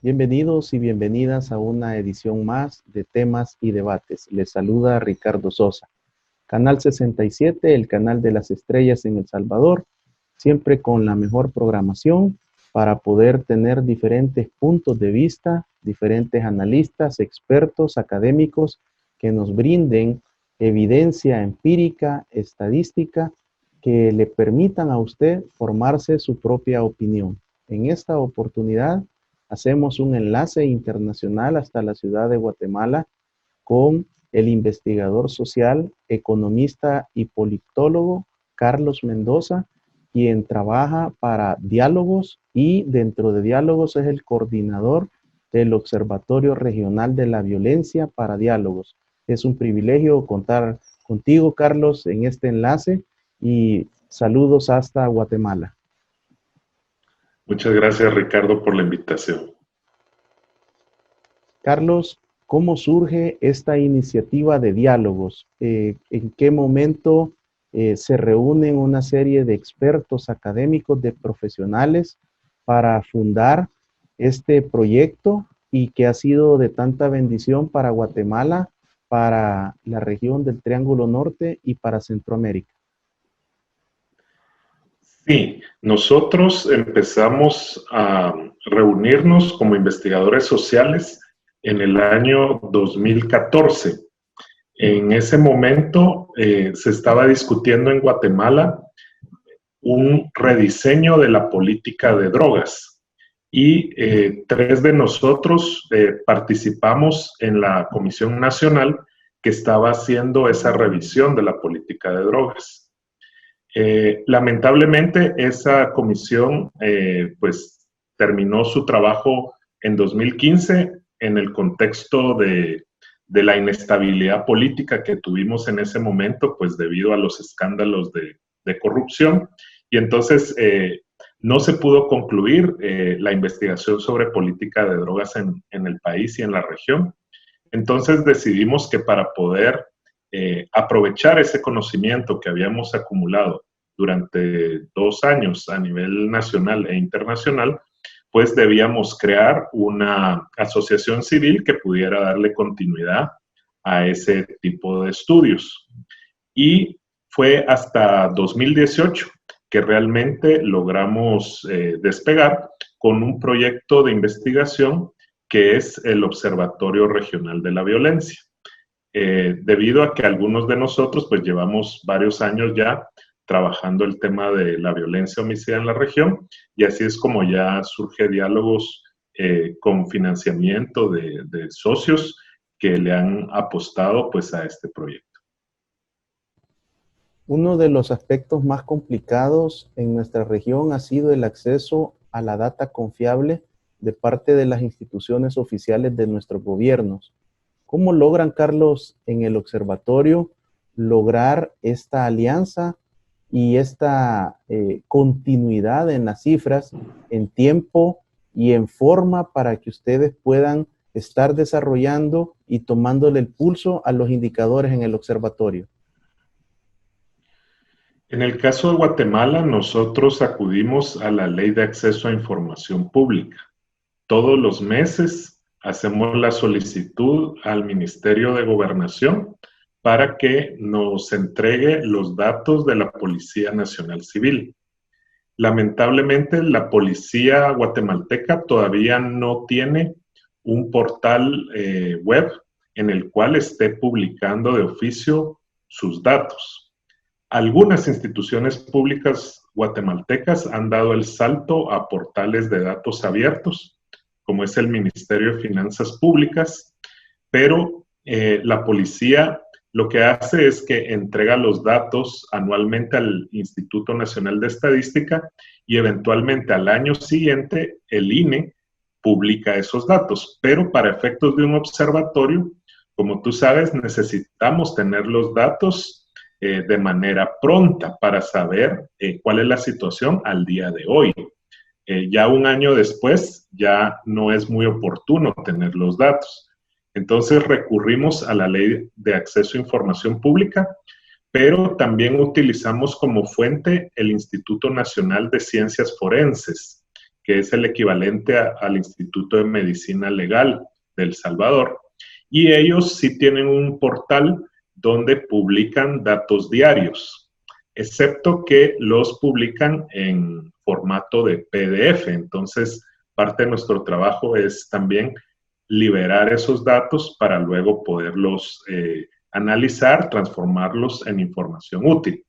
Bienvenidos y bienvenidas a una edición más de Temas y Debates. Les saluda Ricardo Sosa. Canal 67, el canal de las estrellas en El Salvador, siempre con la mejor programación para poder tener diferentes puntos de vista, diferentes analistas, expertos, académicos que nos brinden evidencia empírica, estadística, que le permitan a usted formarse su propia opinión. En esta oportunidad hacemos un enlace internacional hasta la ciudad de Guatemala con el investigador social, economista y politólogo Carlos Mendoza, quien trabaja para Diálogos y dentro de Diálogos es el coordinador del Observatorio Regional de la Violencia para Diálogos. Es un privilegio contar contigo, Carlos, en este enlace y saludos hasta Guatemala. Muchas gracias, Ricardo, por la invitación. Carlos, ¿cómo surge esta iniciativa de diálogos? ¿En qué momento se reúnen una serie de expertos académicos, de profesionales para fundar este proyecto y que ha sido de tanta bendición para Guatemala, para la región del Triángulo Norte y para Centroamérica? Sí, nosotros empezamos a reunirnos como investigadores sociales en el año 2014. En ese momento se estaba discutiendo en Guatemala un rediseño de la política de drogas y tres de nosotros participamos en la Comisión Nacional que estaba haciendo esa revisión de la política de drogas. Lamentablemente esa comisión pues terminó su trabajo en 2015 en el contexto de la inestabilidad política que tuvimos en ese momento, pues debido a los escándalos de corrupción, y entonces no se pudo concluir la investigación sobre política de drogas en el país y en la región. Entonces decidimos que para poder aprovechar ese conocimiento que habíamos acumulado durante 2 años a nivel nacional e internacional, pues debíamos crear una asociación civil que pudiera darle continuidad a ese tipo de estudios. Y fue hasta 2018 que realmente logramos despegar con un proyecto de investigación que es el Observatorio Regional de la Violencia. Debido a que algunos de nosotros pues llevamos varios años ya trabajando el tema de la violencia homicida en la región, y así es como ya surge Diálogos con financiamiento de socios que le han apostado pues a este proyecto. Uno de los aspectos más complicados en nuestra región ha sido el acceso a la data confiable de parte de las instituciones oficiales de nuestros gobiernos. ¿Cómo logran, Carlos, en el observatorio lograr esta alianza y esta continuidad en las cifras, en tiempo y en forma para que ustedes puedan estar desarrollando y tomándole el pulso a los indicadores en el observatorio? En el caso de Guatemala, nosotros acudimos a la Ley de Acceso a Información Pública. Todos los meses hacemos la solicitud al Ministerio de Gobernación para que nos entregue los datos de la Policía Nacional Civil. Lamentablemente, la policía guatemalteca todavía no tiene un portal web en el cual esté publicando de oficio sus datos. Algunas instituciones públicas guatemaltecas han dado el salto a portales de datos abiertos, como es el Ministerio de Finanzas Públicas, pero la policía lo que hace es que entrega los datos anualmente al Instituto Nacional de Estadística y eventualmente al año siguiente el INE publica esos datos. Pero para efectos de un observatorio, como tú sabes, necesitamos tener los datos de manera pronta para saber cuál es la situación al día de hoy. Ya un año después ya no es muy oportuno tener los datos. Entonces recurrimos a la Ley de Acceso a Información Pública, pero también utilizamos como fuente el Instituto Nacional de Ciencias Forenses, que es el equivalente al Instituto de Medicina Legal de El Salvador. Y ellos sí tienen un portal donde publican datos diarios, excepto que los publican en formato de PDF. Entonces, parte de nuestro trabajo es también liberar esos datos para luego poderlos analizar, transformarlos en información útil.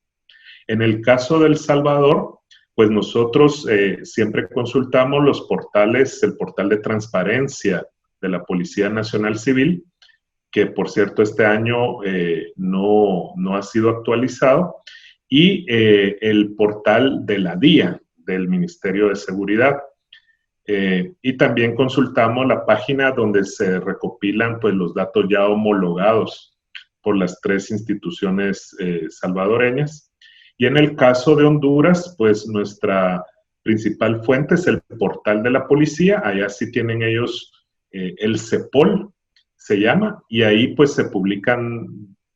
En el caso de El Salvador, pues nosotros siempre consultamos los portales, el portal de transparencia de la Policía Nacional Civil, que por cierto este año no ha sido actualizado, y el portal de la DIA, del Ministerio de Seguridad. Y también consultamos la página donde se recopilan pues, los datos ya homologados por las 3 instituciones salvadoreñas. Y en el caso de Honduras, pues nuestra principal fuente es el portal de la policía. Allá sí tienen ellos el CEPOL, se llama, y ahí pues se publican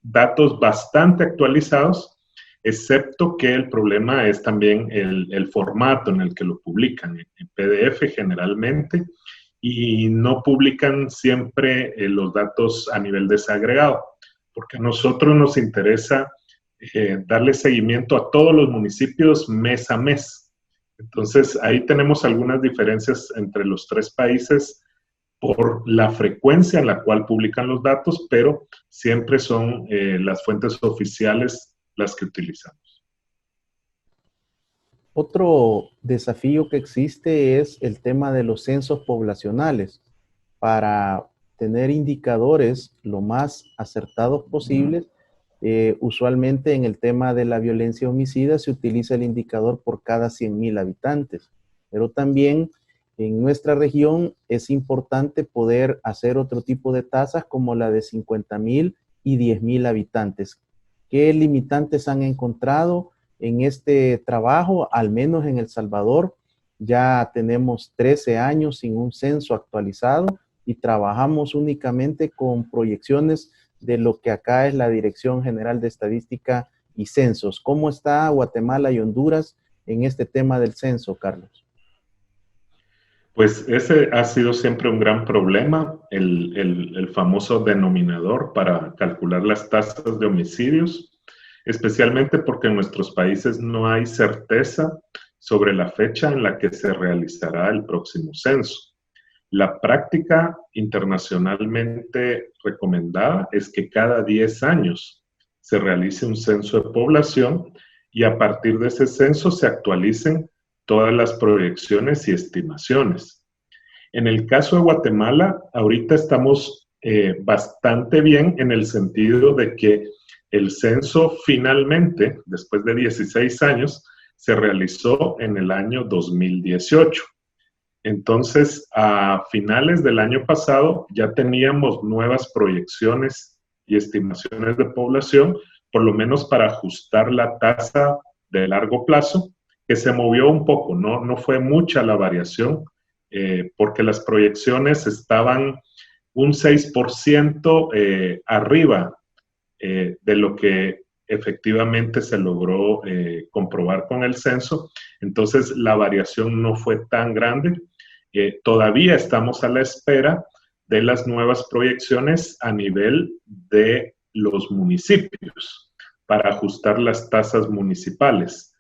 datos bastante actualizados, excepto que el problema es también el formato en el que lo publican, en PDF generalmente, y no publican siempre los datos a nivel desagregado, porque a nosotros nos interesa darle seguimiento a todos los municipios mes a mes. Entonces, ahí tenemos algunas diferencias entre los 3 países por la frecuencia en la cual publican los datos, pero siempre son las fuentes oficiales las que utilizamos. Otro desafío que existe es el tema de los censos poblacionales para tener indicadores lo más acertados posibles. Usualmente en el tema de la violencia homicida se utiliza el indicador por cada 100,000 habitantes, pero también en nuestra región es importante poder hacer otro tipo de tasas como la de 50,000 y 10,000 habitantes. ¿Qué limitantes han encontrado en este trabajo? Al menos en El Salvador ya tenemos 13 años sin un censo actualizado y trabajamos únicamente con proyecciones de lo que acá es la Dirección General de Estadística y Censos. ¿Cómo está Guatemala y Honduras en este tema del censo, Carlos? Pues ese ha sido siempre un gran problema, el famoso denominador para calcular las tasas de homicidios, especialmente porque en nuestros países no hay certeza sobre la fecha en la que se realizará el próximo censo. La práctica internacionalmente recomendada es que cada 10 años se realice un censo de población y a partir de ese censo se actualicen todas las proyecciones y estimaciones. En el caso de Guatemala, ahorita estamos bastante bien en el sentido de que el censo finalmente, después de 16 años, se realizó en el año 2018. Entonces, a finales del año pasado ya teníamos nuevas proyecciones y estimaciones de población, por lo menos para ajustar la tasa de largo plazo, que se movió un poco, no fue mucha la variación, porque las proyecciones estaban un 6% arriba de lo que efectivamente se logró comprobar con el censo. Entonces, la variación no fue tan grande. Todavía estamos a la espera de las nuevas proyecciones a nivel de los municipios para ajustar las tasas municipales,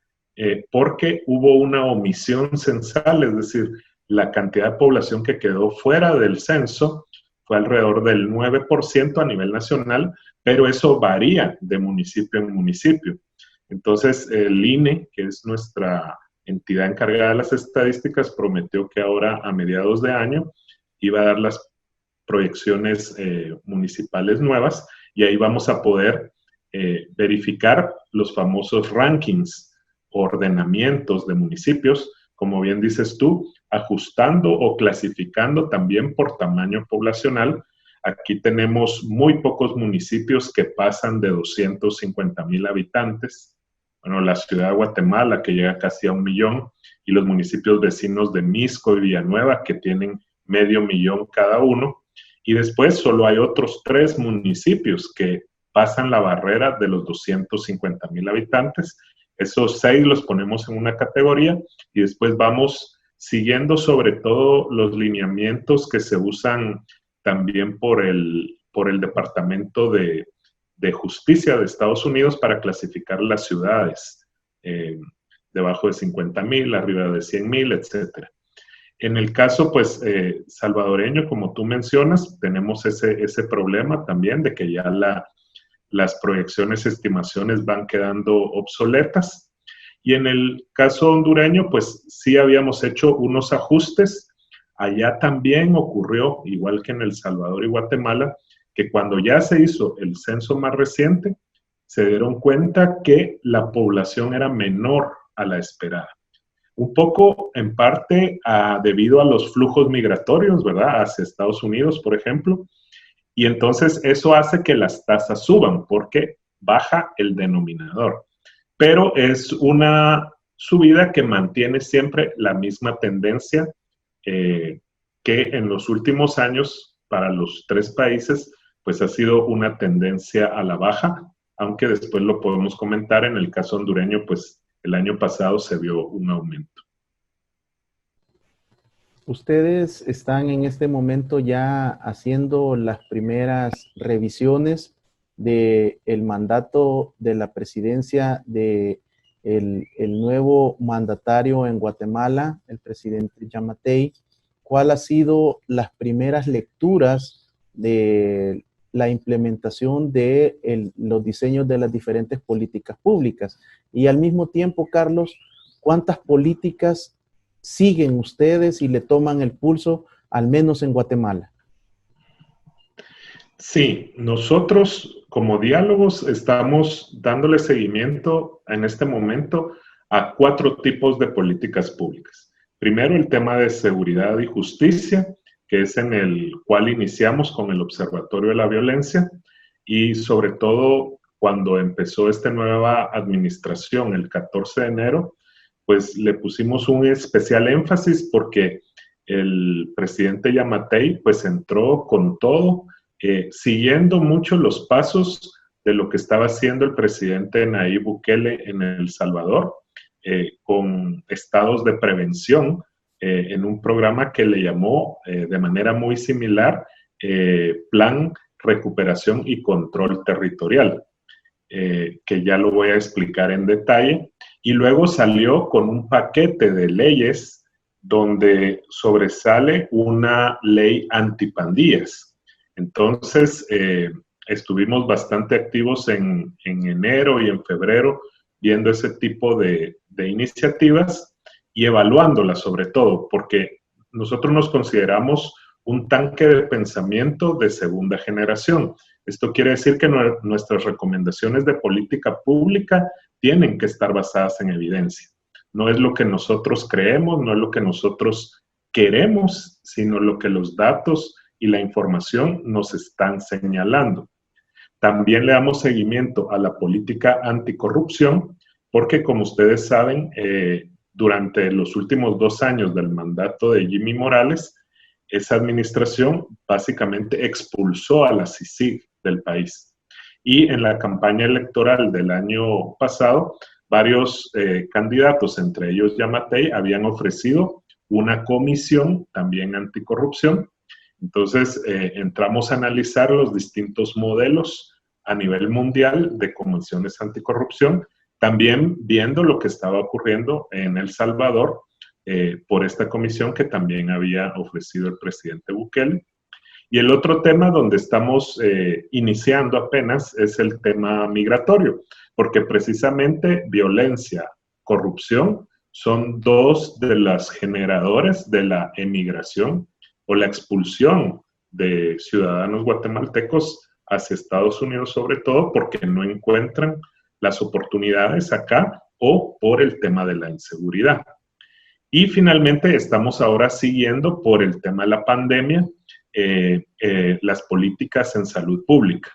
porque hubo una omisión censal, es decir, la cantidad de población que quedó fuera del censo fue alrededor del 9% a nivel nacional, pero eso varía de municipio en municipio. Entonces, el INE, que es nuestra entidad encargada de las estadísticas, prometió que ahora a mediados de año iba a dar las proyecciones municipales nuevas y ahí vamos a poder verificar los famosos rankings, ordenamientos de municipios, como bien dices tú, ajustando o clasificando también por tamaño poblacional. Aquí tenemos muy pocos municipios que pasan de 250,000 habitantes. Bueno, la ciudad de Guatemala, que llega casi a 1,000,000, y los municipios vecinos de Mixco y Villanueva, que tienen 500,000 cada uno. Y después solo hay otros 3 municipios que pasan la barrera de los 250,000 habitantes. Esos 6 los ponemos en una categoría y después vamos siguiendo sobre todo los lineamientos que se usan también por el Departamento de Justicia de Estados Unidos para clasificar las ciudades, debajo de 50,000, arriba de 100,000, etcétera. En el caso, pues, salvadoreño, como tú mencionas, tenemos ese problema también de que ya las proyecciones, estimaciones van quedando obsoletas. Y en el caso hondureño, pues, sí habíamos hecho unos ajustes. Allá también ocurrió, igual que en El Salvador y Guatemala, que cuando ya se hizo el censo más reciente, se dieron cuenta que la población era menor a la esperada. Un poco, en parte, debido a los flujos migratorios, ¿verdad? Hacia Estados Unidos, por ejemplo. Y entonces eso hace que las tasas suban porque baja el denominador. Pero es una subida que mantiene siempre la misma tendencia que en los últimos años, para los tres países, pues ha sido una tendencia a la baja, aunque después lo podemos comentar. En el caso hondureño, pues el año pasado se vio un aumento. Ustedes están en este momento ya haciendo las primeras revisiones del mandato de la presidencia de el nuevo mandatario en Guatemala, el presidente Yamatei. ¿Cuál ha sido las primeras lecturas de la implementación de los diseños de las diferentes políticas públicas? Y al mismo tiempo, Carlos, ¿cuántas políticas siguen ustedes y le toman el pulso, al menos en Guatemala? Sí, nosotros como Diálogos estamos dándole seguimiento en este momento a 4 tipos de políticas públicas. Primero, el tema de seguridad y justicia, que es en el cual iniciamos con el Observatorio de la Violencia, y sobre todo cuando empezó esta nueva administración el 14 de enero, pues le pusimos un especial énfasis porque el presidente Yamatei pues entró con todo, siguiendo mucho los pasos de lo que estaba haciendo el presidente Nayib Bukele en El Salvador, con estados de prevención, en un programa que le llamó de manera muy similar Plan Recuperación y Control Territorial, que ya lo voy a explicar en detalle. Y luego salió con un paquete de leyes donde sobresale una ley antipandillas. Entonces, estuvimos bastante activos en enero y en febrero viendo ese tipo de iniciativas y evaluándolas sobre todo, porque nosotros nos consideramos un tanque de pensamiento de segunda generación. Esto quiere decir que nuestras recomendaciones de política pública tienen que estar basadas en evidencia. No es lo que nosotros creemos, no es lo que nosotros queremos, sino lo que los datos y la información nos están señalando. También le damos seguimiento a la política anticorrupción, porque como ustedes saben, durante los últimos 2 años del mandato de Jimmy Morales, esa administración básicamente expulsó a la CICIG del país. Y en la campaña electoral del año pasado, varios candidatos, entre ellos Yamatei, habían ofrecido una comisión también anticorrupción. Entonces, entramos a analizar los distintos modelos a nivel mundial de comisiones anticorrupción, también viendo lo que estaba ocurriendo en El Salvador por esta comisión que también había ofrecido el presidente Bukele. Y el otro tema donde estamos iniciando apenas es el tema migratorio, porque precisamente violencia, corrupción son 2 de las generadores de la emigración o la expulsión de ciudadanos guatemaltecos hacia Estados Unidos, sobre todo porque no encuentran las oportunidades acá o por el tema de la inseguridad. Y finalmente estamos ahora siguiendo por el tema de la pandemia las políticas en salud pública,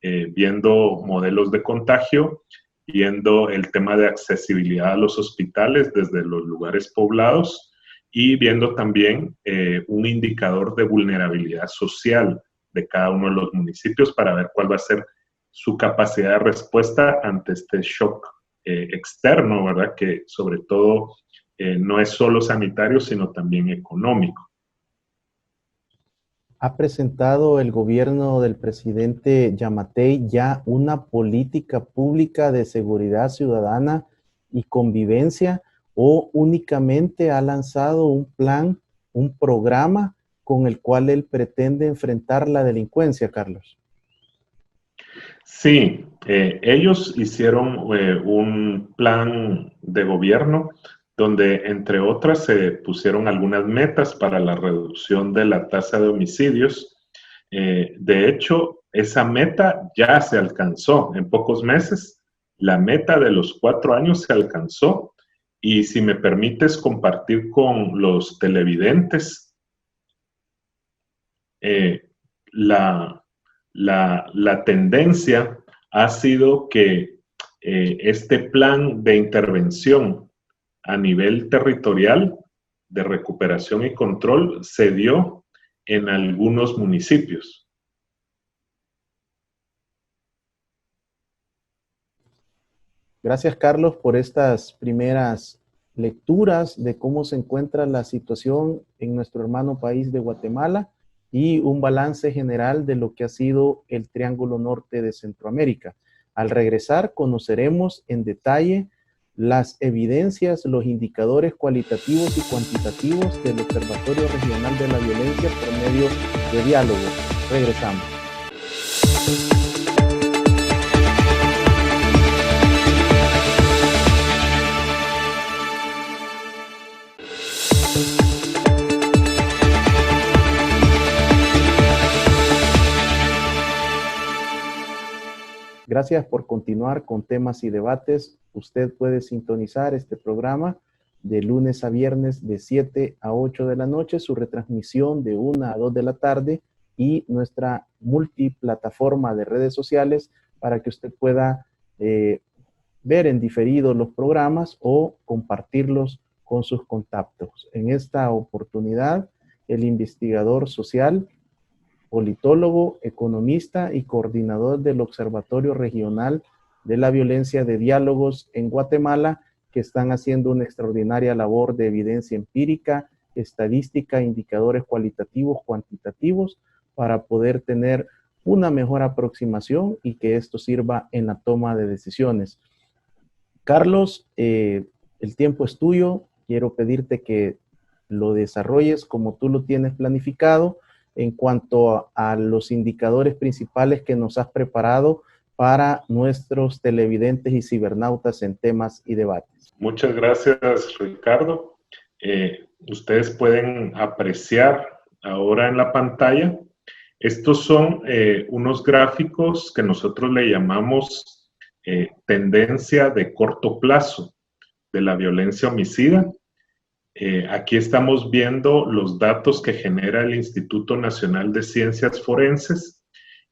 viendo modelos de contagio, viendo el tema de accesibilidad a los hospitales desde los lugares poblados y viendo también un indicador de vulnerabilidad social de cada uno de los municipios para ver cuál va a ser su capacidad de respuesta ante este shock externo, ¿verdad? Que sobre todo no es solo sanitario, sino también económico. ¿Ha presentado el gobierno del presidente Giammattei ya una política pública de seguridad ciudadana y convivencia, o únicamente ha lanzado un plan, un programa con el cual él pretende enfrentar la delincuencia, Carlos? Sí, ellos hicieron un plan de gobierno donde, entre otras, se pusieron algunas metas para la reducción de la tasa de homicidios. De hecho, esa meta ya se alcanzó en pocos meses. La meta de los 4 años se alcanzó. Y si me permites compartir con los televidentes, la tendencia ha sido que este plan de intervención a nivel territorial de recuperación y control se dio en algunos municipios. Gracias, Carlos, por estas primeras lecturas de cómo se encuentra la situación en nuestro hermano país de Guatemala y un balance general de lo que ha sido el Triángulo Norte de Centroamérica. Al regresar, conoceremos en detalle las evidencias, los indicadores cualitativos y cuantitativos del Observatorio Regional de la Violencia por medio de diálogo. Regresamos. Gracias por continuar con temas y debates. Usted puede sintonizar este programa de lunes a viernes de 7 a 8 de la noche, su retransmisión de 1 a 2 de la tarde y nuestra multiplataforma de redes sociales para que usted pueda ver en diferido los programas o compartirlos con sus contactos. En esta oportunidad, el investigador social, politólogo, economista y coordinador del Observatorio Regional de la Violencia de Diálogos en Guatemala, que están haciendo una extraordinaria labor de evidencia empírica, estadística, indicadores cualitativos, cuantitativos, para poder tener una mejor aproximación y que esto sirva en la toma de decisiones. Carlos, el tiempo es tuyo. Quiero pedirte que lo desarrolles como tú lo tienes planificado en cuanto a los indicadores principales que nos has preparado para nuestros televidentes y cibernautas en temas y debates. Muchas gracias, Ricardo. Ustedes pueden apreciar ahora en la pantalla. Estos son unos gráficos que nosotros le llamamos tendencia de corto plazo de la violencia homicida. Aquí estamos viendo los datos que genera el Instituto Nacional de Ciencias Forenses,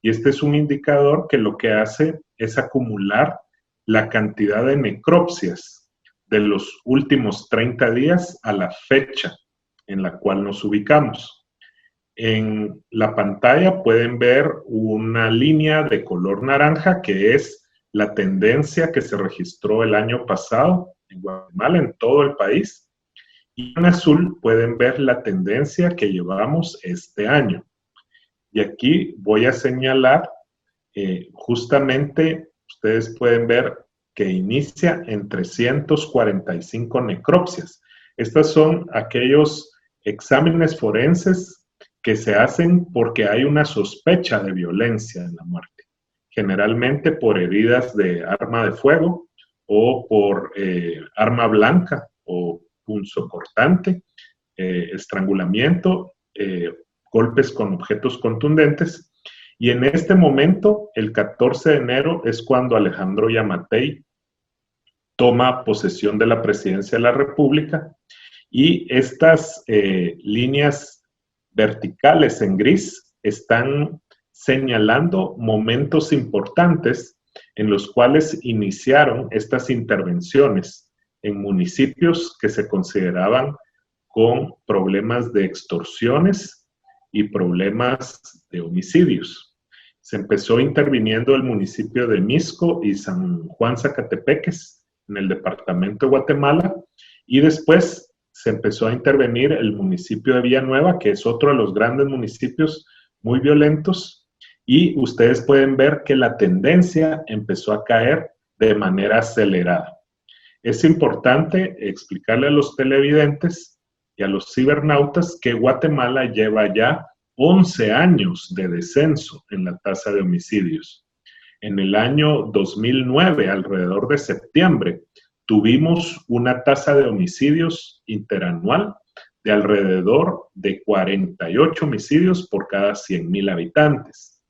y este es un indicador que lo que hace es acumular la cantidad de necropsias de los últimos 30 días a la fecha en la cual nos ubicamos. En la pantalla pueden ver una línea de color naranja que es la tendencia que se registró el año pasado en Guatemala, en todo el país. Y en azul pueden ver la tendencia que llevamos este año. Y aquí voy a señalar, justamente, ustedes pueden ver que inicia en 345 necropsias. Estas son aquellos exámenes forenses que se hacen porque hay una sospecha de violencia en la muerte. Generalmente por heridas de arma de fuego o por arma blanca o punzocortante, estrangulamiento, golpes con objetos contundentes. Y en este momento, el 14 de enero, es cuando Alejandro Giammattei toma posesión de la presidencia de la República, y estas líneas verticales en gris están señalando momentos importantes en los cuales iniciaron estas intervenciones en municipios que se consideraban con problemas de extorsiones y problemas de homicidios. Se empezó interviniendo el municipio de Mixco y San Juan Zacatepeques en el departamento de Guatemala, y después se empezó a intervenir el municipio de Villanueva, que es otro de los grandes municipios muy violentos, y ustedes pueden ver que la tendencia empezó a caer de manera acelerada. Es importante explicarle a los televidentes y a los cibernautas que Guatemala lleva ya 11 años de descenso en la tasa de homicidios. En el año 2009, alrededor de septiembre, tuvimos una tasa de homicidios interanual de alrededor de 48 homicidios por cada 100,000 habitantes.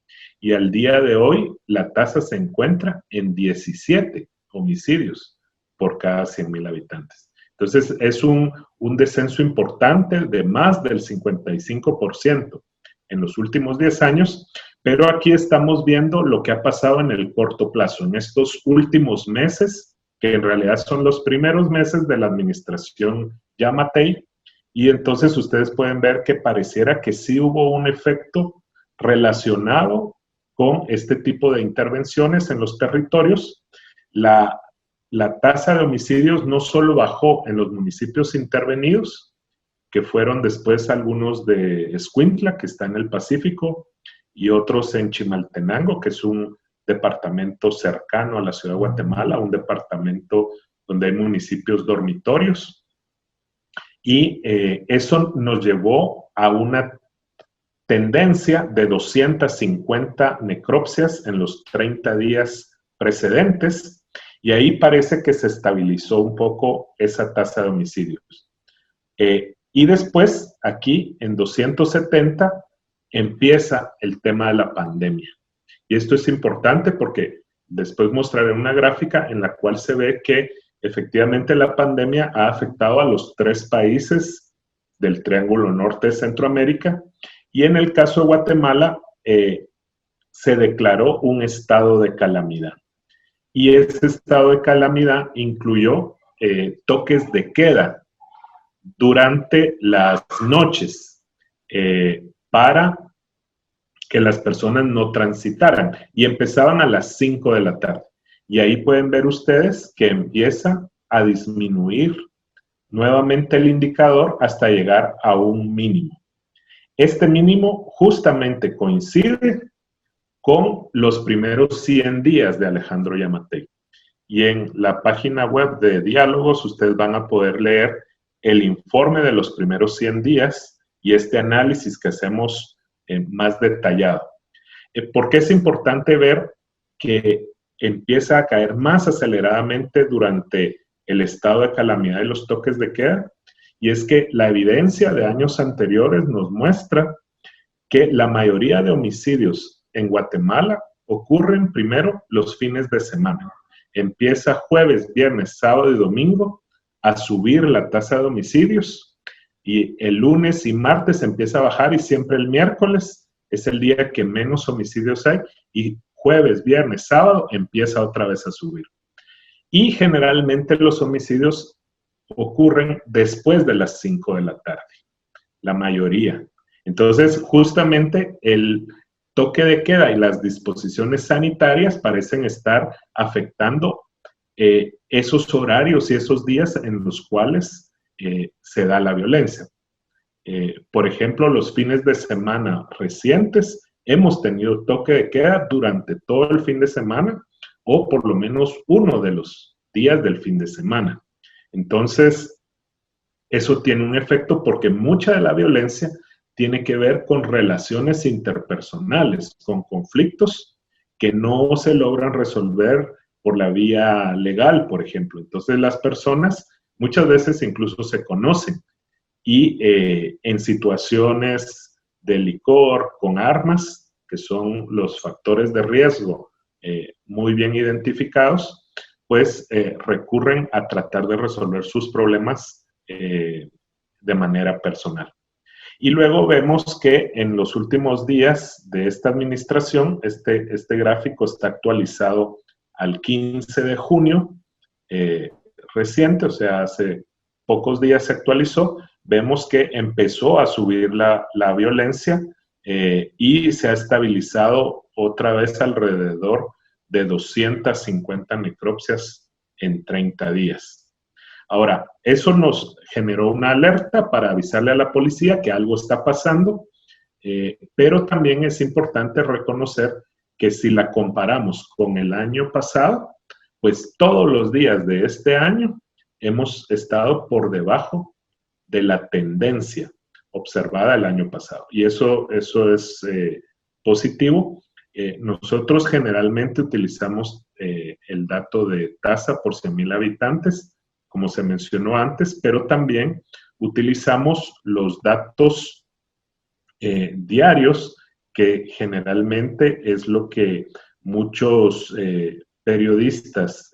Y al día de hoy, la tasa se encuentra en 17 homicidios por cada 100,000 habitantes. Entonces, es un descenso importante de más del 55% en los últimos 10 años, pero aquí estamos viendo lo que ha pasado en el corto plazo, en estos últimos meses, que en realidad son los primeros meses de la administración Yamatei, y entonces ustedes pueden ver que pareciera que sí hubo un efecto relacionado con este tipo de intervenciones en los territorios. La tasa de homicidios no solo bajó en los municipios intervenidos, que fueron después algunos de Escuintla, que está en el Pacífico, y otros en Chimaltenango, que es un departamento cercano a la ciudad de Guatemala, un departamento donde hay municipios dormitorios. Y eso nos llevó a una tendencia de 250 necropsias en los 30 días precedentes, y ahí parece que se estabilizó un poco esa tasa de homicidios. Y después, aquí en 270, empieza el tema de la pandemia. Y esto es importante porque después mostraré una gráfica en la cual se ve que efectivamente la pandemia ha afectado a los 3 países del Triángulo Norte de Centroamérica, y en el caso de Guatemala se declaró un estado de calamidad. Y ese estado de calamidad incluyó toques de queda durante las noches para que las personas no transitaran, y empezaban a las 5 de la tarde. Y ahí pueden ver ustedes que empieza a disminuir nuevamente el indicador hasta llegar a un mínimo. Este mínimo justamente coincide con los primeros 100 días de Alejandro Yamatei. Y en la página web de Diálogos ustedes van a poder leer el informe de los primeros 100 días y este análisis que hacemos más detallado. ¿Por qué es importante ver que empieza a caer más aceleradamente durante el estado de calamidad y los toques de queda? Y es que la evidencia de años anteriores nos muestra que la mayoría de homicidios en Guatemala ocurren primero los fines de semana. Empieza jueves, viernes, sábado y domingo a subir la tasa de homicidios, y el lunes y martes empieza a bajar, y siempre el miércoles es el día que menos homicidios hay, y jueves, viernes, sábado empieza otra vez a subir. Y generalmente los homicidios ocurren después de las 5 de la tarde, la mayoría. Entonces, justamente el toque de queda y las disposiciones sanitarias parecen estar afectando esos horarios y esos días en los cuales se da la violencia. Por ejemplo, los fines de semana recientes hemos tenido toque de queda durante todo el fin de semana, o por lo menos uno de los días del fin de semana. Entonces, eso tiene un efecto porque mucha de la violencia tiene que ver con relaciones interpersonales, con conflictos que no se logran resolver por la vía legal, por ejemplo. Entonces, las personas muchas veces incluso se conocen, y en situaciones de licor, con armas, que son los factores de riesgo muy bien identificados, pues recurren a tratar de resolver sus problemas de manera personal. Y luego vemos que en los últimos días de esta administración, este gráfico está actualizado al 15 de junio, reciente, o sea, hace pocos días se actualizó. Vemos que empezó a subir la violencia y se ha estabilizado otra vez alrededor de 250 necropsias en 30 días. Ahora, eso nos generó una alerta para avisarle a la policía que algo está pasando, pero también es importante reconocer que si la comparamos con el año pasado, pues todos los días de este año hemos estado por debajo de la tendencia observada el año pasado. Y eso es positivo. Nosotros generalmente utilizamos el dato de tasa por 100,000 habitantes, como se mencionó antes, pero también utilizamos los datos diarios, que generalmente es lo que muchos periodistas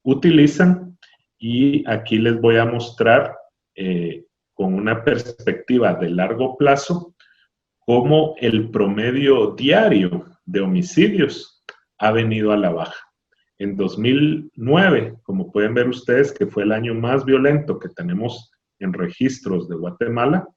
utilizan. Y aquí les voy a mostrar con una perspectiva de largo plazo cómo el promedio diario de homicidios ha venido a la baja. En 2009, como pueden ver ustedes, que fue el año más violento que tenemos en registros de Guatemala,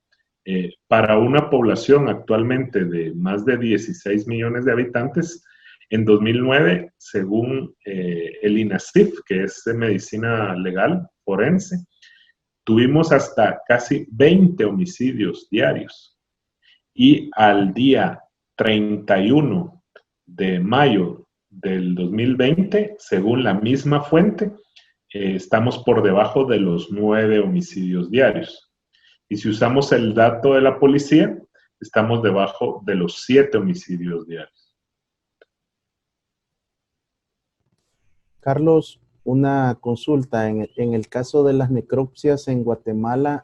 para una población actualmente de más de 16 millones de habitantes, en 2009, según el INASIF, que es de medicina legal forense, tuvimos hasta casi 20 homicidios diarios. Y al día 31 de mayo del 2020, según la misma fuente, estamos por debajo de los 9 homicidios diarios. Y si usamos el dato de la policía, estamos debajo de los 7 homicidios diarios. Carlos, una consulta. En el caso de las necropsias en Guatemala,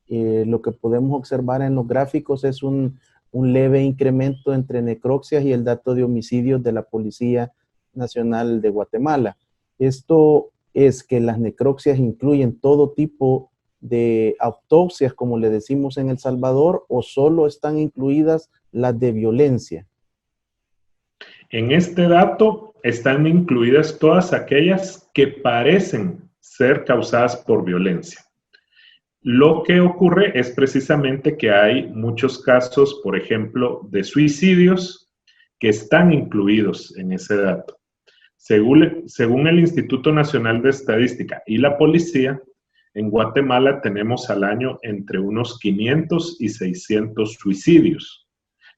lo que podemos observar en los gráficos es un leve incremento entre necropsias y el dato de homicidios de la Policía Nacional de Guatemala. ¿Esto es que las necropsias incluyen todo tipo de autopsias, como le decimos en El Salvador, o solo están incluidas las de violencia? En este dato están incluidas todas aquellas que parecen ser causadas por violencia. Lo que ocurre es precisamente que hay muchos casos, por ejemplo, de suicidios que están incluidos en ese dato. Según el Instituto Nacional de Estadística y la policía, en Guatemala tenemos al año entre unos 500 y 600 suicidios.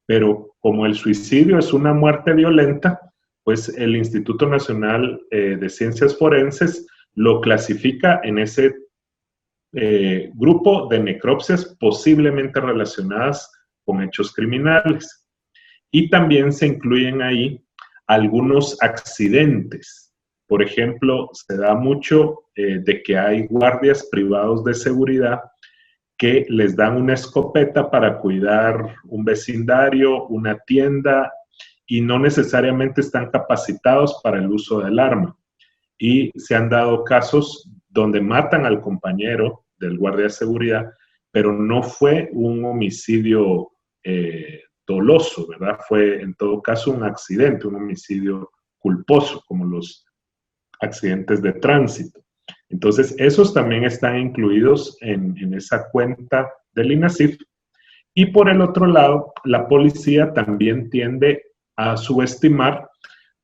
Pero como el suicidio es una muerte violenta, pues el Instituto Nacional de Ciencias Forenses lo clasifica en ese grupo de necropsias posiblemente relacionadas con hechos criminales. Y también se incluyen ahí algunos accidentes. Por ejemplo, se da mucho de que hay guardias privados de seguridad que les dan una escopeta para cuidar un vecindario, una tienda, y no necesariamente están capacitados para el uso del arma. Y se han dado casos donde matan al compañero del guardia de seguridad, pero no fue un homicidio doloso, ¿verdad? Fue en todo caso un accidente, un homicidio culposo, como los accidentes de tránsito. Entonces, esos también están incluidos en esa cuenta del INASIF. Y por el otro lado, la policía también tiende a subestimar,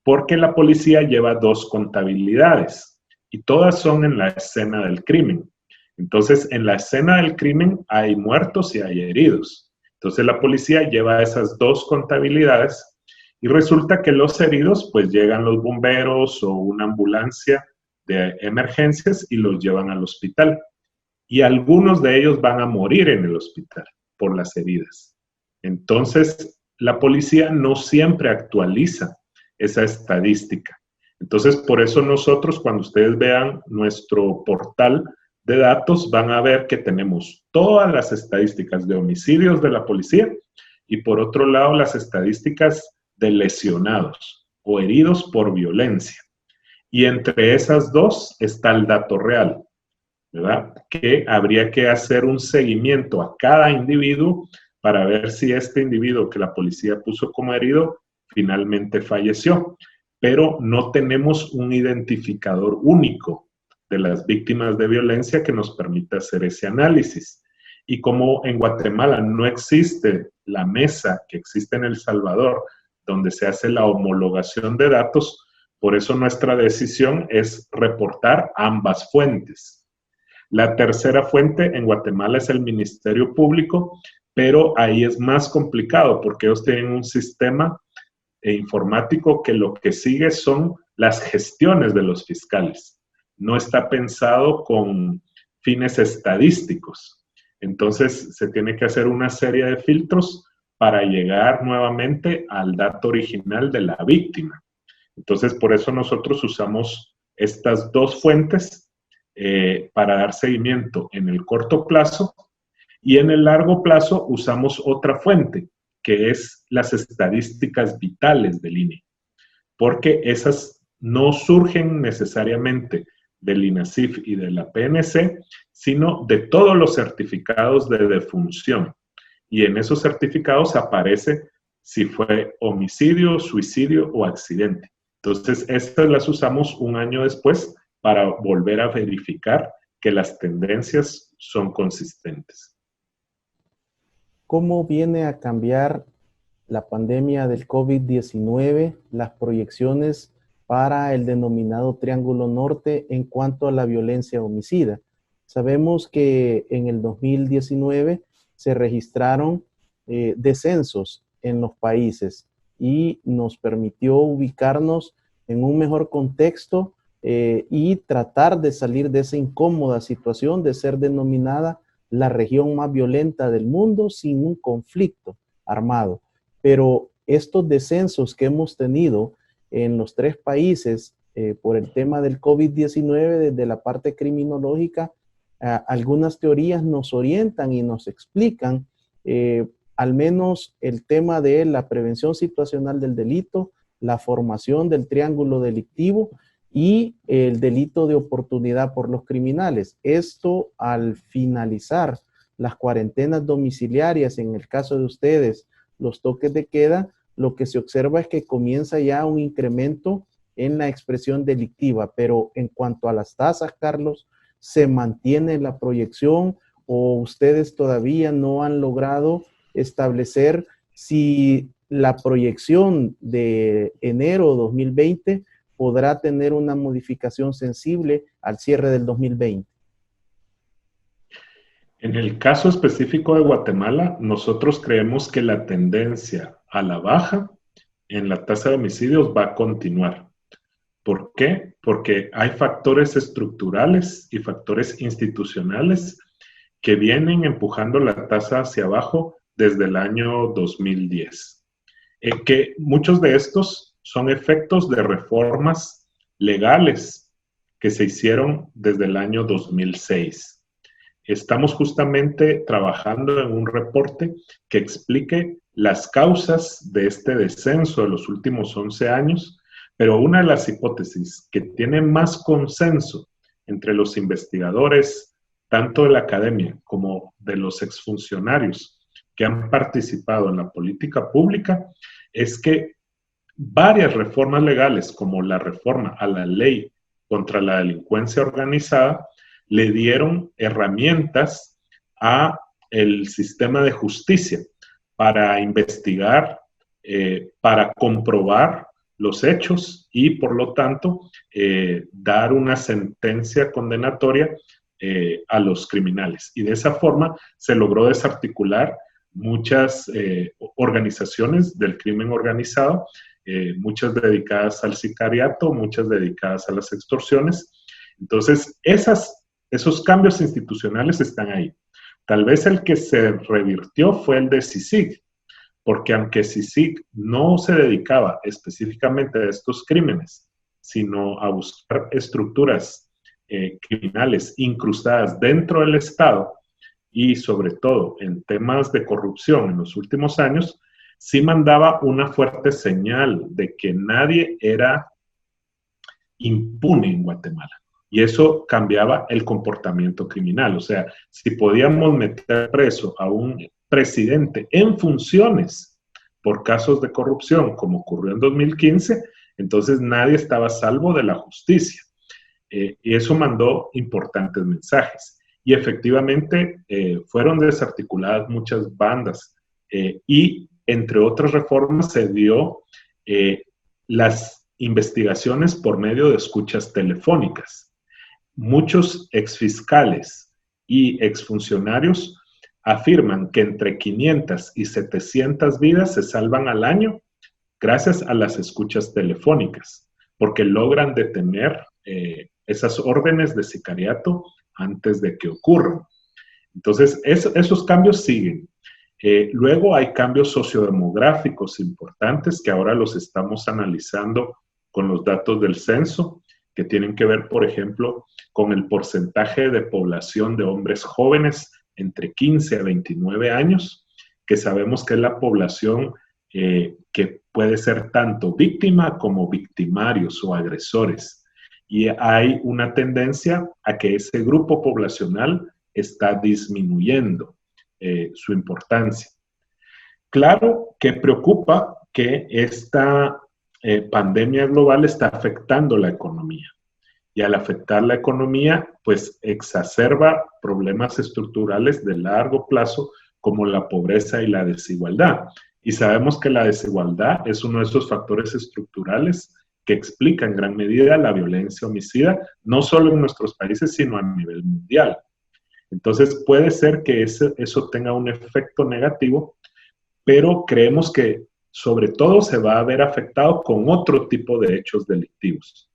porque la policía lleva 2 contabilidades y todas son en la escena del crimen. Entonces, en la escena del crimen hay muertos y hay heridos. Entonces, la policía lleva esas 2 contabilidades y resulta que los heridos, pues llegan los bomberos o una ambulancia de emergencias y los llevan al hospital. Y algunos de ellos van a morir en el hospital por las heridas. Entonces, la policía no siempre actualiza esa estadística. Entonces, por eso nosotros, cuando ustedes vean nuestro portal de datos, van a ver que tenemos todas las estadísticas de homicidios de la policía y por otro lado las estadísticas de lesionados o heridos por violencia. Y entre esas 2 está el dato real, ¿verdad? Que habría que hacer un seguimiento a cada individuo para ver si este individuo que la policía puso como herido finalmente falleció. Pero no tenemos un identificador único de las víctimas de violencia que nos permita hacer ese análisis. Y como en Guatemala no existe la mesa que existe en El Salvador, donde se hace la homologación de datos, por eso nuestra decisión es reportar ambas fuentes. La tercera fuente en Guatemala es el Ministerio Público, pero ahí es más complicado porque ellos tienen un sistema informático que lo que sigue son las gestiones de los fiscales. No está pensado con fines estadísticos. Entonces, se tiene que hacer una serie de filtros para llegar nuevamente al dato original de la víctima. Entonces, por eso nosotros usamos estas dos fuentes para dar seguimiento en el corto plazo, y en el largo plazo usamos otra fuente, que es las estadísticas vitales del INE, porque esas no surgen necesariamente del INASIF y de la PNC, sino de todos los certificados de defunción. Y en esos certificados aparece si fue homicidio, suicidio o accidente. Entonces, estas las usamos un año después para volver a verificar que las tendencias son consistentes. ¿Cómo viene a cambiar la pandemia del COVID-19 las proyecciones para el denominado Triángulo Norte en cuanto a la violencia homicida? Sabemos que en el 2019 se registraron descensos en los países y nos permitió ubicarnos en un mejor contexto y tratar de salir de esa incómoda situación de ser denominada la región más violenta del mundo sin un conflicto armado. Pero estos descensos que hemos tenido en los tres países por el tema del COVID-19 desde la parte criminológica, algunas teorías nos orientan y nos explican al menos el tema de la prevención situacional del delito, la formación del triángulo delictivo y el delito de oportunidad por los criminales. Esto al finalizar las cuarentenas domiciliarias, en el caso de ustedes, los toques de queda, lo que se observa es que comienza ya un incremento en la expresión delictiva. Pero en cuanto a las tasas, Carlos, ¿se mantiene la proyección o ustedes todavía no han logrado establecer si la proyección de enero 2020 podrá tener una modificación sensible al cierre del 2020? En el caso específico de Guatemala, nosotros creemos que la tendencia a la baja en la tasa de homicidios va a continuar. ¿Por qué? Porque hay factores estructurales y factores institucionales que vienen empujando la tasa hacia abajo desde el año 2010. Que muchos de estos son efectos de reformas legales que se hicieron desde el año 2006. Estamos justamente trabajando en un reporte que explique las causas de este descenso de los últimos 11 años, pero una de las hipótesis que tiene más consenso entre los investigadores, tanto de la academia como de los exfuncionarios que han participado en la política pública, es que varias reformas legales, como la reforma a la ley contra la delincuencia organizada, le dieron herramientas a el sistema de justicia para investigar, para comprobar los hechos y, por lo tanto, dar una sentencia condenatoria a los criminales. Y de esa forma se logró desarticular muchas organizaciones del crimen organizado, muchas dedicadas al sicariato, muchas dedicadas a las extorsiones. Entonces, esos cambios institucionales están ahí. Tal vez el que se revirtió fue el de CICIG, porque aunque CICIG no se dedicaba específicamente a estos crímenes, sino a buscar estructuras criminales incrustadas dentro del Estado y sobre todo en temas de corrupción en los últimos años, sí mandaba una fuerte señal de que nadie era impune en Guatemala. Y eso cambiaba el comportamiento criminal. O sea, si podíamos meter preso a un presidente en funciones por casos de corrupción, como ocurrió en 2015, entonces nadie estaba a salvo de la justicia. Y eso mandó importantes mensajes. Y efectivamente fueron desarticuladas muchas bandas. Y entre otras reformas se dio las investigaciones por medio de escuchas telefónicas. muchos exfiscales y exfuncionarios afirman que entre 500 y 700 vidas se salvan al año gracias a las escuchas telefónicas, porque logran detener esas órdenes de sicariato antes de que ocurran. Entonces, esos cambios siguen. Luego hay cambios sociodemográficos importantes que ahora los estamos analizando con los datos del censo, que tienen que ver, por ejemplo, con el porcentaje de población de hombres jóvenes entre 15 a 29 años, que sabemos que es la población que puede ser tanto víctima como victimarios o agresores. Y hay una tendencia a que ese grupo poblacional está disminuyendo su importancia. Claro que preocupa que esta pandemia global está afectando la economía. Y al afectar la economía, pues exacerba problemas estructurales de largo plazo como la pobreza y la desigualdad. Y sabemos que la desigualdad es uno de esos factores estructurales que explica en gran medida la violencia homicida, no solo en nuestros países, sino a nivel mundial. Entonces puede ser que eso tenga un efecto negativo, pero creemos que sobre todo se va a ver afectado con otro tipo de hechos delictivos.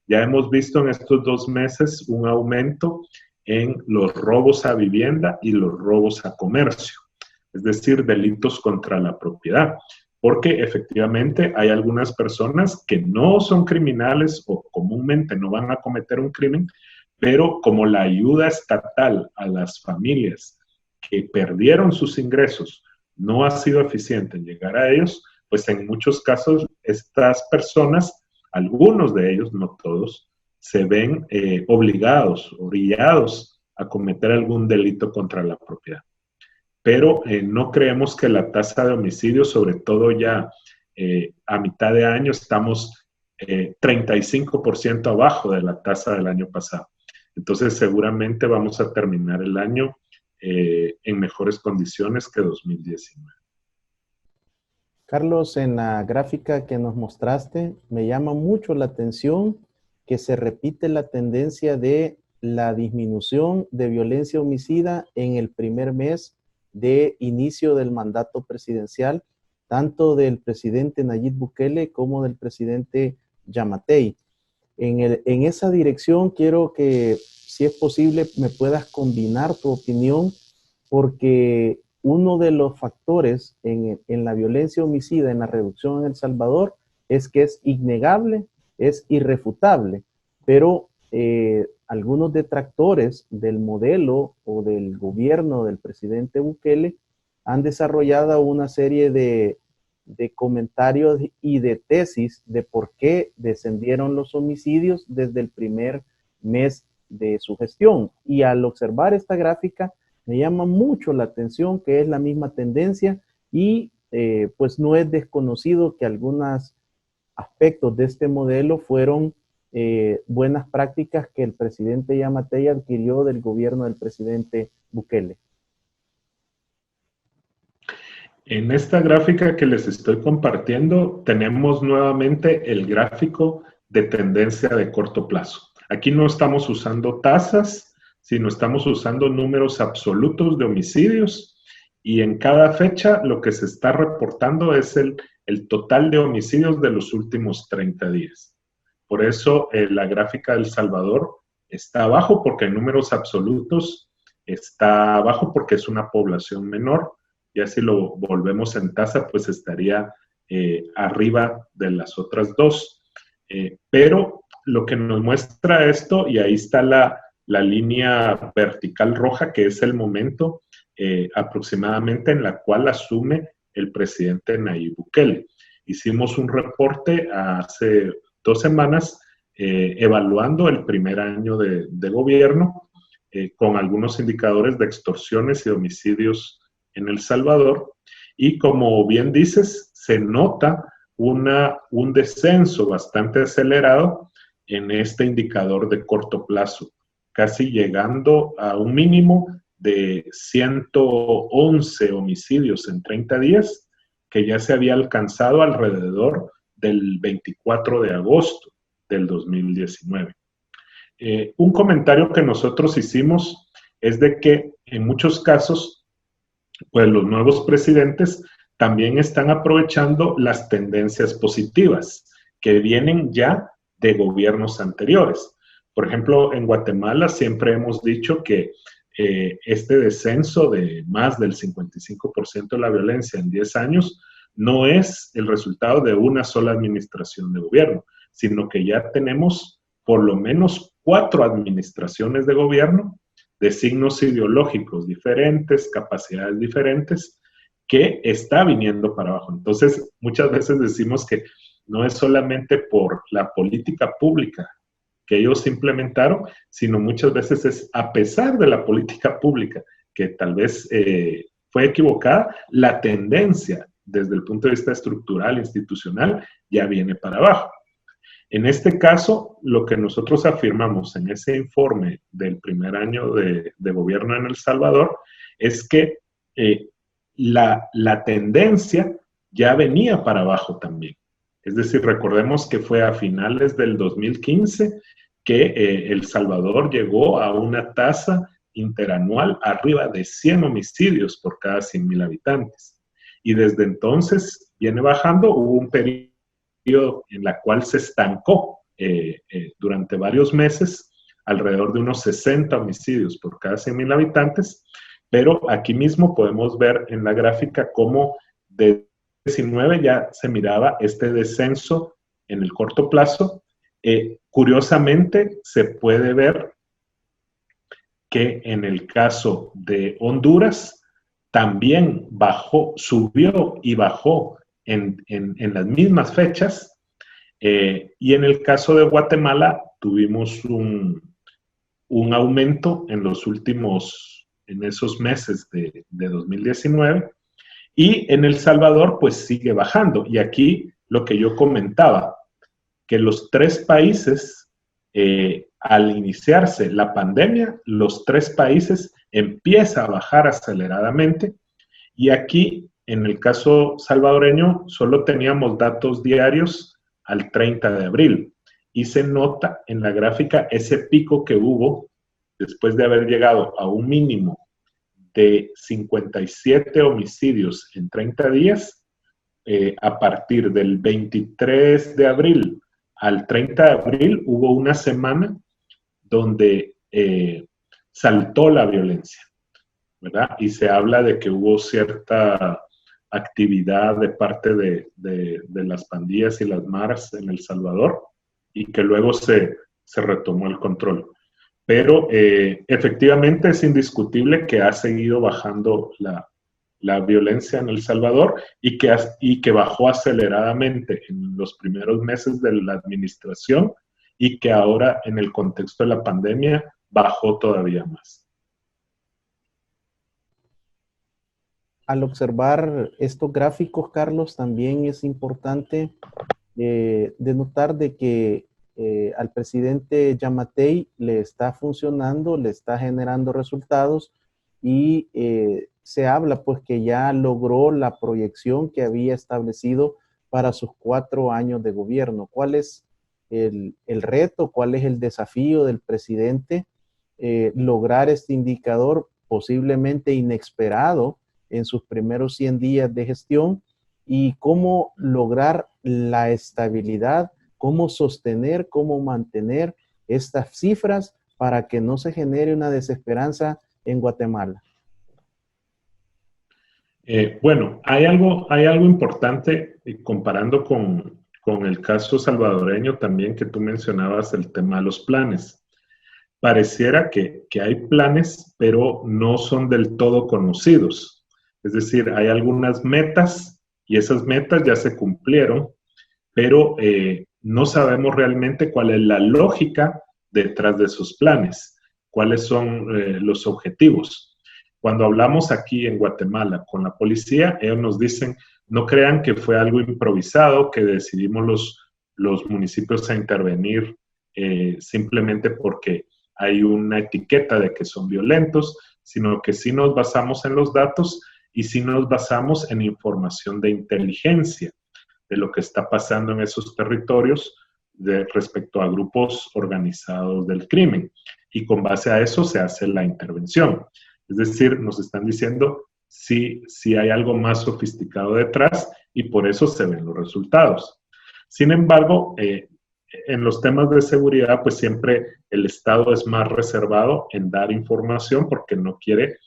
Ya hemos visto en estos 2 meses un aumento en los robos a vivienda y los robos a comercio, es decir, delitos contra la propiedad, porque efectivamente hay algunas personas que no son criminales o comúnmente no van a cometer un crimen, pero como la ayuda estatal a las familias que perdieron sus ingresos no ha sido eficiente en llegar a ellos, pues en muchos casos estas personas, algunos de ellos, no todos, se ven obligados, orillados a cometer algún delito contra la propiedad. Pero no creemos que la tasa de homicidios, sobre todo ya a mitad de año, estamos 35% abajo de la tasa del año pasado. Entonces seguramente vamos a terminar el año en mejores condiciones que 2019. Carlos, en la gráfica que nos mostraste, me llama mucho la atención que se repite la tendencia de la disminución de violencia homicida en el primer mes de inicio del mandato presidencial, tanto del presidente Nayib Bukele como del presidente Giammattei. En esa dirección quiero que, si es posible, me puedas combinar tu opinión, porque uno de los factores en la violencia homicida, en la reducción en El Salvador, es que es innegable, es irrefutable, pero algunos detractores del modelo o del gobierno del presidente Bukele han desarrollado una serie de comentarios y de tesis de por qué descendieron los homicidios desde el primer mes de su gestión. Y al observar esta gráfica, me llama mucho la atención que es la misma tendencia y pues no es desconocido que algunos aspectos de este modelo fueron buenas prácticas que el presidente Giammattei adquirió del gobierno del presidente Bukele. En esta gráfica que les estoy compartiendo, tenemos nuevamente el gráfico de tendencia de corto plazo. Aquí no estamos usando tasas, sino estamos usando números absolutos de homicidios, y en cada fecha lo que se está reportando es el total de homicidios de los últimos 30 días. Por eso la gráfica de El Salvador está abajo, porque en números absolutos está abajo porque es una población menor. Ya si lo volvemos en tasa, pues estaría arriba de las otras dos. Pero lo que nos muestra esto, y ahí está la línea vertical roja, que es el momento aproximadamente en la cual asume el presidente Nayib Bukele. Hicimos un reporte hace 2 semanas evaluando el primer año de gobierno con algunos indicadores de extorsiones y homicidios en El Salvador, y como bien dices, se nota un descenso bastante acelerado en este indicador de corto plazo, casi llegando a un mínimo de 111 homicidios en 30 días, que ya se había alcanzado alrededor del 24 de agosto del 2019. Un comentario que nosotros hicimos es de que en muchos casos, pues los nuevos presidentes también están aprovechando las tendencias positivas que vienen ya de gobiernos anteriores. Por ejemplo, en Guatemala siempre hemos dicho que este descenso de más del 55% de la violencia en 10 años no es el resultado de una sola administración de gobierno, sino que ya tenemos por lo menos 4 administraciones de gobierno de signos ideológicos diferentes, capacidades diferentes, que está viniendo para abajo. Entonces, muchas veces decimos que no es solamente por la política pública que ellos implementaron, sino muchas veces es a pesar de la política pública, que tal vez fue equivocada, la tendencia desde el punto de vista estructural, institucional, ya viene para abajo. En este caso, lo que nosotros afirmamos en ese informe del primer año de gobierno en El Salvador es que la tendencia ya venía para abajo también. Es decir, recordemos que fue a finales del 2015 que El Salvador llegó a una tasa interanual arriba de 100 homicidios por cada 100,000 habitantes. Y desde entonces viene bajando, hubo un periodo en la cual se estancó durante varios meses, alrededor de unos 60 homicidios por cada 100,000 habitantes, pero aquí mismo podemos ver en la gráfica cómo de 19 ya se miraba este descenso en el corto plazo. Curiosamente, se puede ver que en el caso de Honduras también bajó, subió y bajó en las mismas fechas, y en el caso de Guatemala tuvimos un aumento en los últimos, en esos meses de 2019, y en El Salvador pues sigue bajando. Y aquí lo que yo comentaba, que los 3 países, al iniciarse la pandemia, los 3 países empieza a bajar aceleradamente, y aquí en el caso salvadoreño solo teníamos datos diarios al 30 de abril y se nota en la gráfica ese pico que hubo después de haber llegado a un mínimo de 57 homicidios en 30 días, a partir del 23 de abril al 30 de abril hubo una semana donde saltó la violencia, ¿verdad? Y se habla de que hubo cierta actividad de parte de las pandillas y las maras en El Salvador y que luego se retomó el control. Pero efectivamente es indiscutible que ha seguido bajando la violencia en El Salvador y que bajó aceleradamente en los primeros meses de la administración y que ahora en el contexto de la pandemia bajó todavía más. Al observar estos gráficos, Carlos, también es importante denotar de que al presidente Yamatei le está funcionando, le está generando resultados y se habla pues que ya logró la proyección que había establecido para sus 4 años de gobierno. ¿Cuál es el reto, cuál es el desafío del presidente? Lograr este indicador posiblemente inesperado en sus primeros 100 días de gestión, y cómo lograr la estabilidad, cómo sostener, cómo mantener estas cifras para que no se genere una desesperanza en Guatemala. Bueno, hay algo importante comparando con el caso salvadoreño también que tú mencionabas, el tema de los planes. Pareciera que hay planes, pero no son del todo conocidos. Es decir, hay algunas metas y esas metas ya se cumplieron, pero no sabemos realmente cuál es la lógica detrás de esos planes, cuáles son los objetivos. Cuando hablamos aquí en Guatemala con la policía, ellos nos dicen, no crean que fue algo improvisado, que decidimos los municipios a intervenir simplemente porque hay una etiqueta de que son violentos, sino que sí nos basamos en los datos y sí nos basamos en información de inteligencia de lo que está pasando en esos territorios, respecto a grupos organizados del crimen. Y con base a eso se hace la intervención. Es decir, nos están diciendo si hay algo más sofisticado detrás y por eso se ven los resultados. Sin embargo, en los temas de seguridad, pues siempre el Estado es más reservado en dar información porque no quiere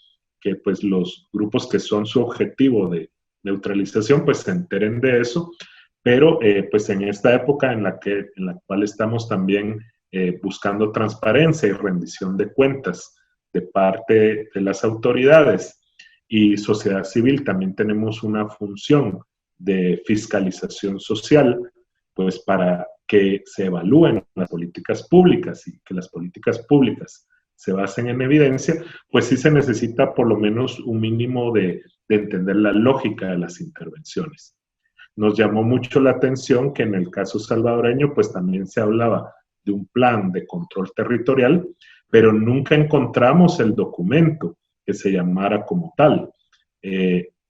que pues los grupos que son su objetivo de neutralización pues se enteren de eso, pero pues en esta época en la cual estamos también buscando transparencia y rendición de cuentas de parte de las autoridades y sociedad civil, también tenemos una función de fiscalización social, pues para que se evalúen las políticas públicas y que las políticas públicas se basen en evidencia, pues sí se necesita por lo menos un mínimo de entender la lógica de las intervenciones. Nos llamó mucho la atención que en el caso salvadoreño, pues también se hablaba de un plan de control territorial, pero nunca encontramos el documento que se llamara como tal.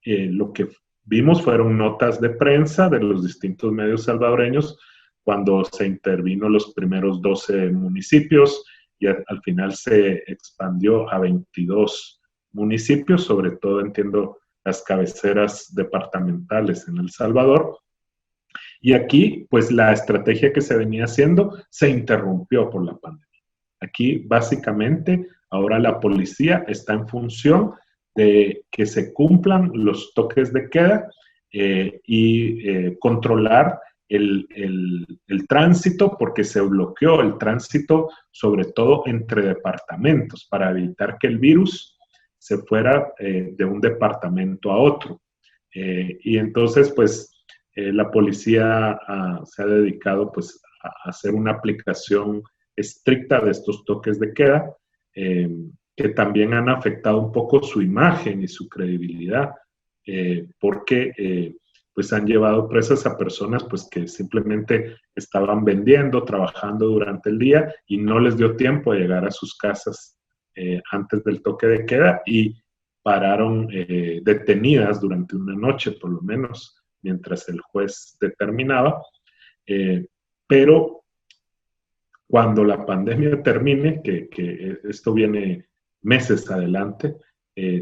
Lo que vimos fueron notas de prensa de los distintos medios salvadoreños cuando se intervino los primeros 12 municipios y al final se expandió a 22 municipios, sobre todo entiendo las cabeceras departamentales en El Salvador. Y aquí, pues la estrategia que se venía haciendo se interrumpió por la pandemia. Aquí, básicamente, ahora la policía está en función de que se cumplan los toques de queda y controlar el tránsito, porque se bloqueó el tránsito, sobre todo entre departamentos, para evitar que el virus se fuera de un departamento a otro. Y entonces, pues, la policía se ha dedicado pues, a hacer una aplicación estricta de estos toques de queda, que también han afectado un poco su imagen y su credibilidad, porque pues han llevado presas a personas pues, que simplemente estaban vendiendo, trabajando durante el día y no les dio tiempo de llegar a sus casas antes del toque de queda y pararon detenidas durante una noche, por lo menos, mientras el juez determinaba. Pero cuando la pandemia termine, que esto viene meses adelante,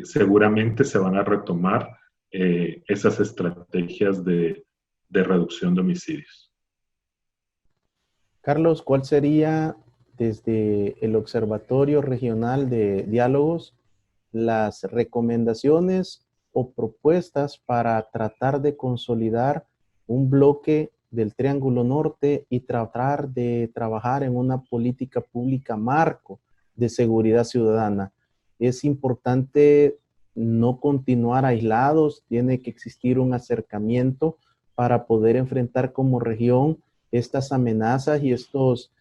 seguramente se van a retomar esas estrategias de reducción de homicidios. Carlos, ¿cuál sería desde el Observatorio Regional de Diálogos las recomendaciones o propuestas para tratar de consolidar un bloque del Triángulo Norte y tratar de trabajar en una política pública marco de seguridad ciudadana? Es importante no continuar aislados, tiene que existir un acercamiento para poder enfrentar como región estas amenazas y estos,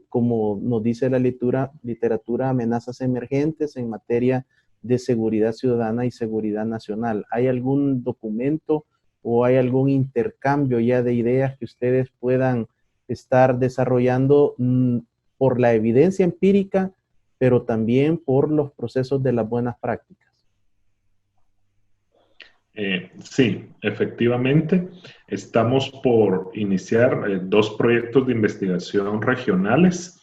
como nos dice la literatura, amenazas emergentes en materia de seguridad ciudadana y seguridad nacional. ¿Hay algún documento o hay algún intercambio ya de ideas que ustedes puedan estar desarrollando por la evidencia empírica, pero también por los procesos de las buenas prácticas? Sí, efectivamente. Estamos por iniciar dos proyectos de investigación regionales,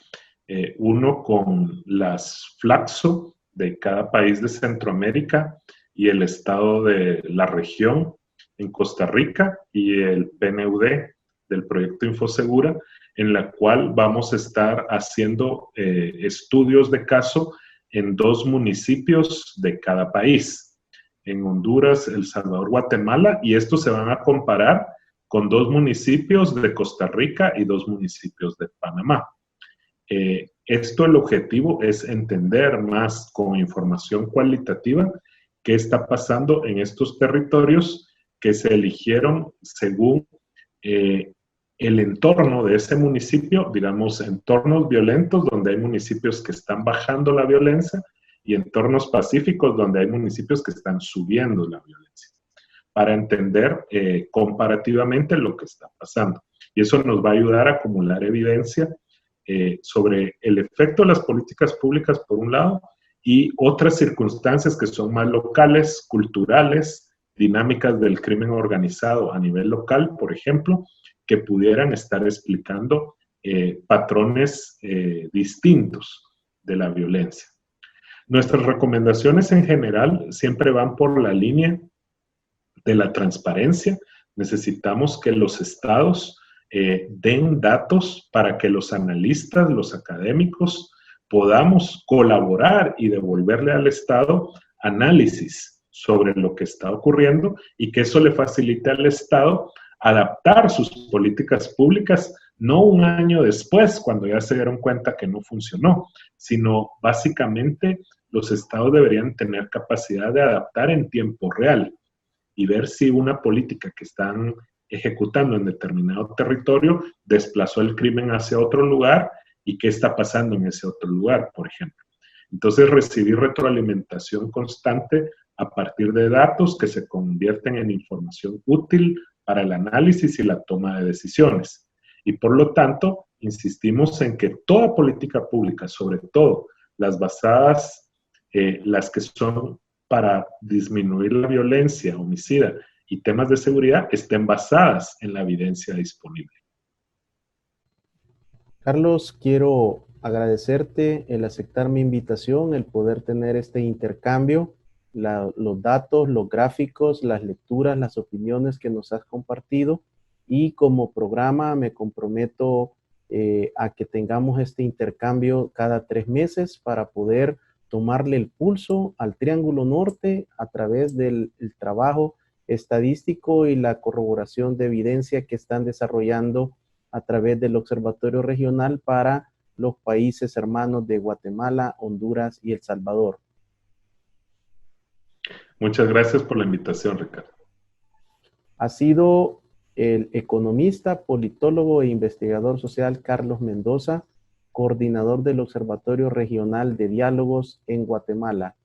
uno con las Flaxo de cada país de Centroamérica y el estado de la región en Costa Rica y el PNUD del proyecto Infosegura, en la cual vamos a estar haciendo estudios de caso en 2 municipios de cada país, en Honduras, El Salvador, Guatemala, y estos se van a comparar con 2 municipios de Costa Rica y 2 municipios de Panamá. El objetivo es entender más con información cualitativa qué está pasando en estos territorios que se eligieron según el entorno de ese municipio, digamos, entornos violentos donde hay municipios que están bajando la violencia y entornos pacíficos donde hay municipios que están subiendo la violencia, para entender comparativamente lo que está pasando. Y eso nos va a ayudar a acumular evidencia sobre el efecto de las políticas públicas, por un lado, y otras circunstancias que son más locales, culturales, dinámicas del crimen organizado a nivel local, por ejemplo, que pudieran estar explicando patrones distintos de la violencia. Nuestras recomendaciones en general siempre van por la línea de la transparencia. Necesitamos que los estados den datos para que los analistas, los académicos, podamos colaborar y devolverle al Estado análisis sobre lo que está ocurriendo y que eso le facilite al Estado adaptar sus políticas públicas, no un año después, cuando ya se dieron cuenta que no funcionó, sino básicamente los estados deberían tener capacidad de adaptar en tiempo real y ver si una política que están ejecutando en determinado territorio desplazó el crimen hacia otro lugar y qué está pasando en ese otro lugar, por ejemplo. Entonces, recibir retroalimentación constante a partir de datos que se convierten en información útil para el análisis y la toma de decisiones. Y por lo tanto, insistimos en que toda política pública, sobre todo las basadas, las que son para disminuir la violencia homicida y temas de seguridad, estén basadas en la evidencia disponible. Carlos, quiero agradecerte el aceptar mi invitación, el poder tener este intercambio, los datos, los gráficos, las lecturas, las opiniones que nos has compartido, y como programa me comprometo a que tengamos este intercambio cada 3 meses para poder tomarle el pulso al Triángulo Norte a través del trabajo estadístico y la corroboración de evidencia que están desarrollando a través del Observatorio Regional para los países hermanos de Guatemala, Honduras y El Salvador. Muchas gracias por la invitación, Ricardo. Ha sido el economista, politólogo e investigador social Carlos Mendoza, coordinador del Observatorio Regional de Diálogos en Guatemala.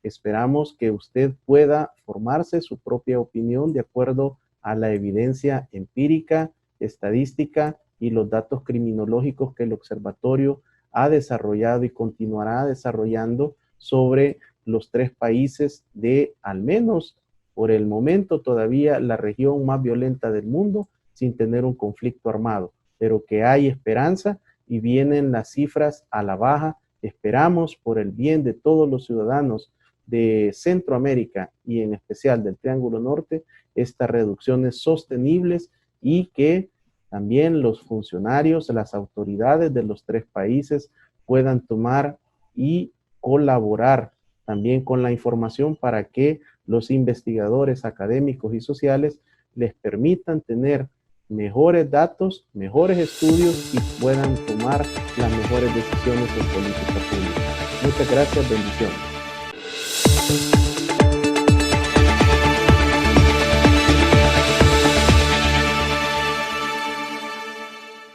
Esperamos que usted pueda formarse su propia opinión de acuerdo a la evidencia empírica, estadística y los datos criminológicos que el observatorio ha desarrollado y continuará desarrollando sobre los 3 países de, al menos por el momento, todavía la región más violenta del mundo sin tener un conflicto armado, pero que hay esperanza y vienen las cifras a la baja. Esperamos, por el bien de todos los ciudadanos de Centroamérica y en especial del Triángulo Norte, estas reducciones sostenibles y que también los funcionarios, las autoridades de los 3 países puedan tomar y colaborar también con la información para que los investigadores académicos y sociales les permitan tener mejores datos, mejores estudios y puedan tomar las mejores decisiones en política pública. Muchas gracias, bendiciones.